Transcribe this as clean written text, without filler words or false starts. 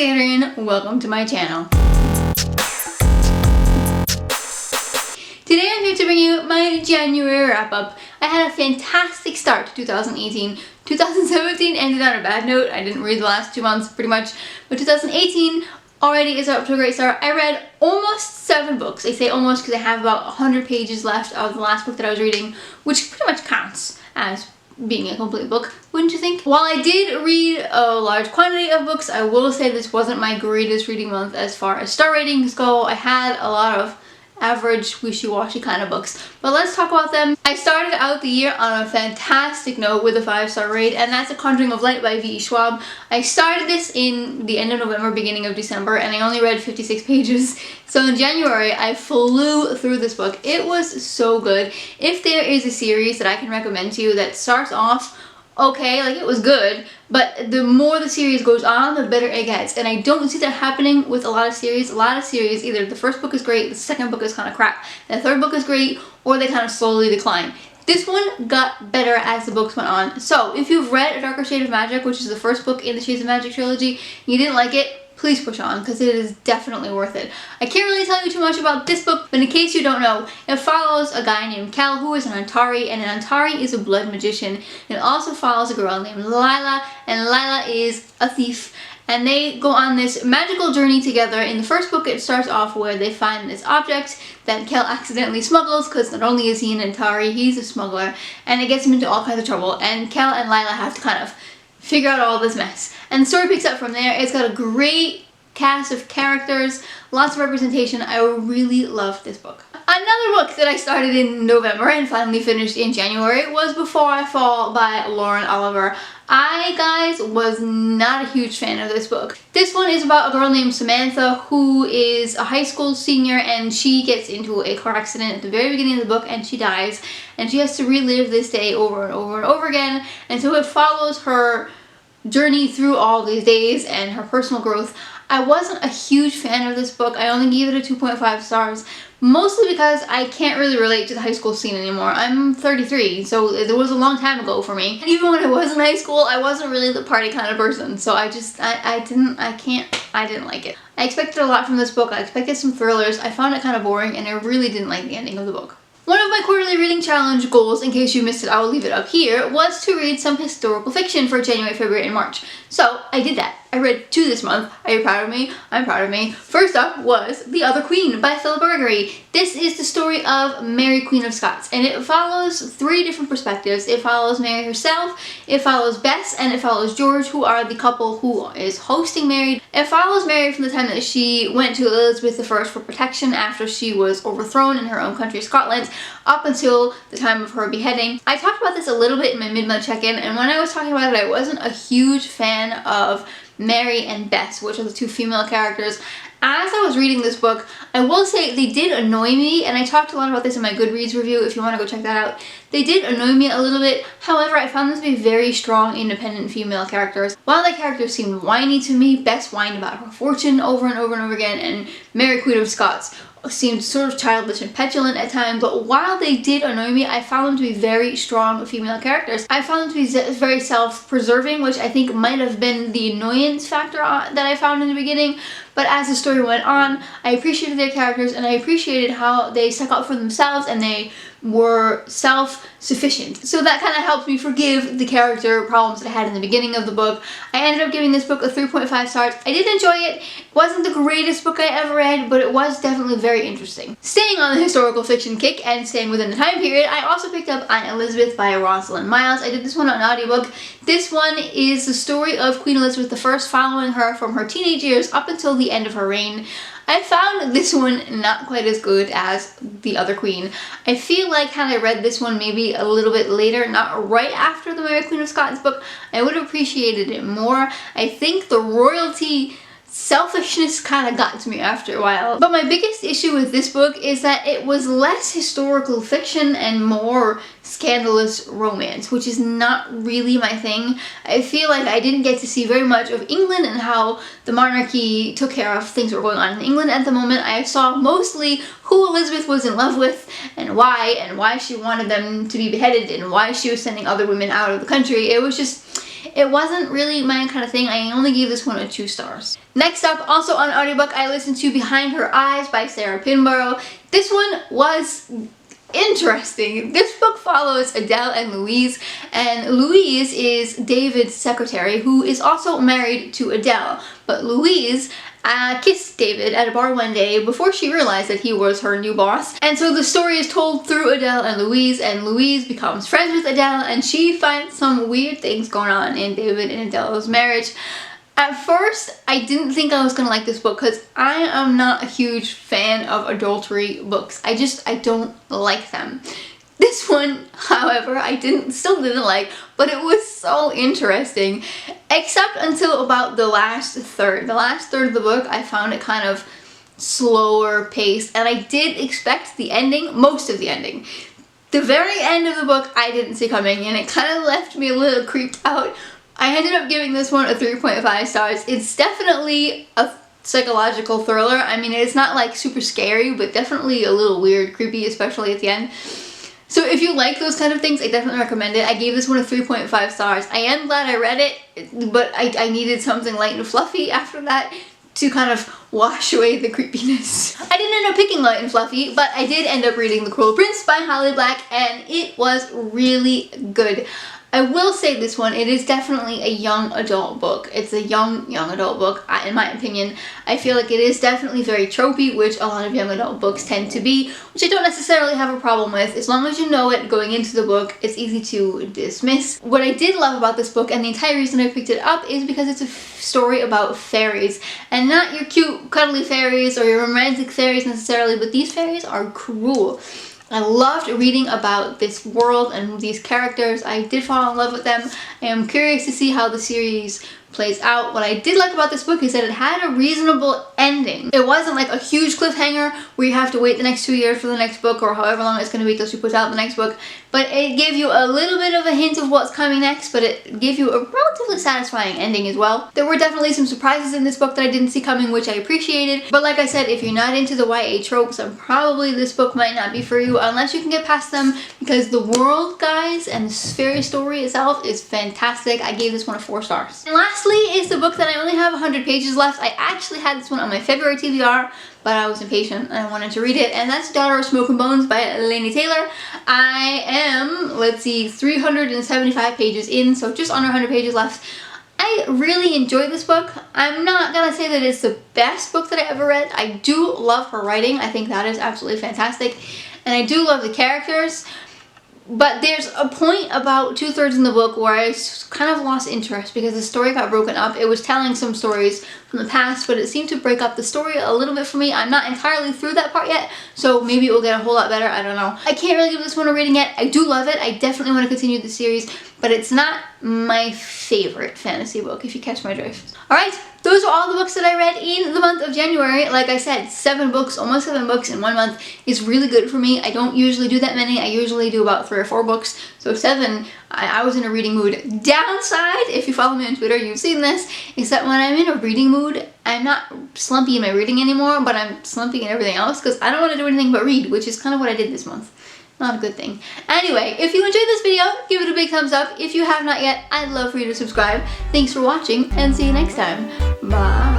Adrian, welcome to my channel. Today I'm here to bring you my January wrap-up. I had a fantastic start to 2018. 2017 ended on a bad note. I didn't read the last 2 months pretty much, but 2018 already is up to a great start. I read almost 7 books. I say almost because I have about 100 pages left of the last book that I was reading, which pretty much counts as being a complete book, wouldn't you think? While I did read a large quantity of books, I will say this wasn't my greatest reading month as far as star ratings go. I had a lot of average, wishy-washy kind of books, but let's talk about them. I started out the year on a fantastic note with a 5-star rate, and that's A Conjuring of Light by V.E. Schwab. I started this in the end of November, beginning of December, and I only read 56 pages. So in January, I flew through this book. It was so good. If there is a series that I can recommend to you that starts off okay, like it was good, but the more the series goes on, the better it gets. And I don't see that happening with a lot of series. A lot of series, either the first book is great, the second book is kind of crap, and the third book is great, or they kind of slowly decline. This one got better as the books went on. So if you've read A Darker Shade of Magic, which is the first book in the Shades of Magic trilogy, and you didn't like it, please push on, because it is definitely worth it. I can't really tell you too much about this book, but in case you don't know, it follows a guy named Cal who is an Antari, and an Antari is a blood magician. It also follows a girl named Lila, and Lila is a thief. And they go on this magical journey together. In the first book, it starts off where they find this object that Kel accidentally smuggles, because not only is he an Antari, he's a smuggler, and it gets him into all kinds of trouble, and Kel and Lila have to kind of figure out all this mess. And the story picks up from there. It's got a great cast of characters, lots of representation. I really loved this book. Another book that I started in November and finally finished in January was Before I Fall by Lauren Oliver. I, guys, was not a huge fan of this book. This one is about a girl named Samantha who is a high school senior, and she gets into a car accident at the very beginning of the book and she dies, and she has to relive this day over and over and over again. And so it follows her journey through all these days and her personal growth. I wasn't a huge fan of this book. I only gave it a 2.5 stars, mostly because I can't really relate to the high school scene anymore. I'm 33, so it was a long time ago for me. And even when I was in high school, I wasn't really the party kind of person, so I didn't like it. I expected a lot from this book. I expected some thrillers. I found it kind of boring, and I really didn't like the ending of the book. One of my quarterly reading challenge goals, in case you missed it, I will leave it up here, was to read some historical fiction for January, February, and March. So I did that. I read 2 this month. Are you proud of me? I'm proud of me. First up was The Other Queen by Philippa Gregory. This is the story of Mary, Queen of Scots, and it follows 3 different perspectives. It follows Mary herself, it follows Bess, and it follows George, who are the couple who is hosting Mary. It follows Mary from the time that she went to Elizabeth I for protection after she was overthrown in her own country, Scotland, up until the time of her beheading. I talked about this a little bit in my mid-month check-in, and when I was talking about it, I wasn't a huge fan of Mary and Bess, which are the 2 female characters. As I was reading this book, I will say they did annoy me, and I talked a lot about this in my Goodreads review if you want to go check that out. They did annoy me a little bit. However, I found them to be very strong, independent female characters. While the characters seemed whiny to me, Bess whined about her fortune over and over and over again, and Mary, Queen of Scots, seemed sort of childish and petulant at times, but while they did annoy me, I found them to be very strong female characters. I found them to be very self-preserving, which I think might have been the annoyance factor that I found in the beginning, but as the story went on, I appreciated their characters, and I appreciated how they stuck up for themselves and they were self-sufficient. So that kind of helped me forgive the character problems that I had in the beginning of the book. I ended up giving this book a 3.5 stars. I did enjoy it. It wasn't the greatest book I ever read, but it was definitely very interesting. Staying on the historical fiction kick and staying within the time period, I also picked up Aunt Elizabeth by Rosalind Miles. I did this one on audiobook. This one is the story of Queen Elizabeth I, following her from her teenage years up until the end of her reign. I found this one not quite as good as The Other Queen. I feel like had I read this one maybe a little bit later, not right after the Mary, Queen of Scots book, I would have appreciated it more. I think the royalty selfishness kind of got to me after a while. But my biggest issue with this book is that it was less historical fiction and more scandalous romance, which is not really my thing. I feel like I didn't get to see very much of England and how the monarchy took care of things that were going on in England at the moment. I saw mostly who Elizabeth was in love with and why she wanted them to be beheaded and why she was sending other women out of the country. It wasn't really my kind of thing. I only gave this one a 2 stars. Next up, also on audiobook, I listened to Behind Her Eyes by Sarah Pinborough. This one was interesting. This book follows Adele and Louise is David's secretary, who is also married to Adele. But Louise kissed David at a bar one day before she realized that he was her new boss. And so the story is told through Adele and Louise becomes friends with Adele, and she finds some weird things going on in David and Adele's marriage. At first, I didn't think I was gonna like this book because I am not a huge fan of adultery books. I don't like them. This one, however, I still didn't like, but it was so interesting, except until about the last third. The last third of the book, I found it kind of slower paced, and I did expect the ending, most of the ending. The very end of the book, I didn't see coming, and it kind of left me a little creeped out. I ended up giving this one a 3.5 stars. It's definitely a psychological thriller. I mean, it's not like super scary, but definitely a little weird, creepy, especially at the end. So if you like those kind of things, I definitely recommend it. I gave this one a 3.5 stars. I am glad I read it, but I needed something light and fluffy after that to kind of wash away the creepiness. I didn't end up picking light and fluffy, but I did end up reading The Cruel Prince by Holly Black, and it was really good. I will say this one, it is definitely a young adult book. It's a young adult book, in my opinion. I feel like it is definitely very tropey, which a lot of young adult books tend to be, which I don't necessarily have a problem with. As long as you know it going into the book, it's easy to dismiss. What I did love about this book, and the entire reason I picked it up, is because it's a story about fairies. And not your cute, cuddly fairies or your romantic fairies necessarily, but these fairies are cruel. I loved reading about this world and these characters. I did fall in love with them. I am curious to see how the series plays out. What I did like about this book is that it had a reasonable ending. It wasn't like a huge cliffhanger where you have to wait the next 2 years for the next book, or however long it's going to be till she puts out the next book, but it gave you a little bit of a hint of what's coming next, but it gave you a relatively satisfying ending as well. There were definitely some surprises in this book that I didn't see coming, which I appreciated, but like I said, if you're not into the YA tropes, then probably this book might not be for you unless you can get past them, because the world, guys, and the fairy story itself is fantastic. I gave this one a 4 stars. And lastly is the book that I only have 100 pages left. I actually had this one on my February TBR, but I was impatient and I wanted to read it, and that's Daughter of Smoke and Bones by Laini Taylor. I am, let's see, 375 pages in, so just under 100 pages left. I really enjoyed this book. I'm not gonna say that it's the best book that I ever read. I do love her writing. I think that is absolutely fantastic, and I do love the characters. But there's a point about 2/3 in the book where I kind of lost interest because the story got broken up. It was telling some stories from the past, but it seemed to break up the story a little bit for me. I'm not entirely through that part yet, so maybe it will get a whole lot better. I don't know. I can't really give this one a rating yet. I do love it. I definitely want to continue the series, but it's not my favorite fantasy book, if you catch my drift. Alright, those are all the books that I read in the month of January. Like I said, 7 books, almost 7 books in 1 month is really good for me. I don't usually do that many. I usually do about 3 or 4 books. So 7, I was in a reading mood. Downside, if you follow me on Twitter, you've seen this, is that when I'm in a reading mood, I'm not slumpy in my reading anymore, but I'm slumpy in everything else because I don't want to do anything but read, which is kind of what I did this month. Not a good thing. Anyway, if you enjoyed this video, give it a big thumbs up. If you have not yet, I'd love for you to subscribe. Thanks for watching, and see you next time. Bye.